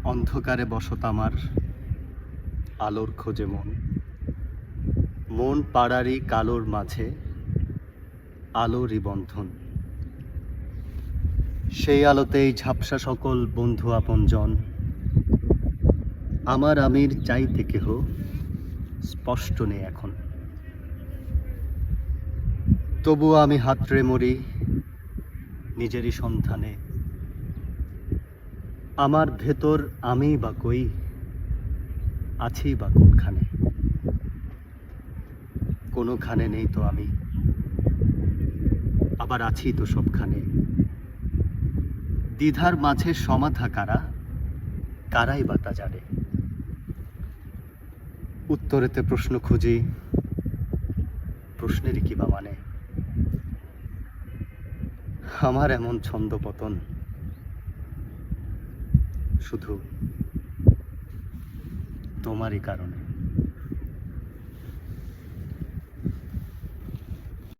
অন্ধকারে বসত আমার আলোর খোঁজে মন, মন পাড়ারই কালোর মাঝে আলোরই বন্ধন। সেই আলোতেই ঝাপসা সকল বন্ধু আপনজন, আমার আমির চাইতে কেহ স্পষ্ট নেই এখন। তবুও আমি হাতড়ে মরি নিজেরই সন্ধানে, আমার ভেতর আমি বা কই, আছি বা কোনখানে। কোনোখানে নেই তো আমি, আবার আছি তো সবখানে। দ্বিধার মাঝে সমাধা কারা, কারাই বা তা জানে। উত্তরেতে প্রশ্ন খুঁজি, প্রশ্নেরই কি বা মানে। আমার এমন ছন্দপতন শুধু তোমারই কারণে।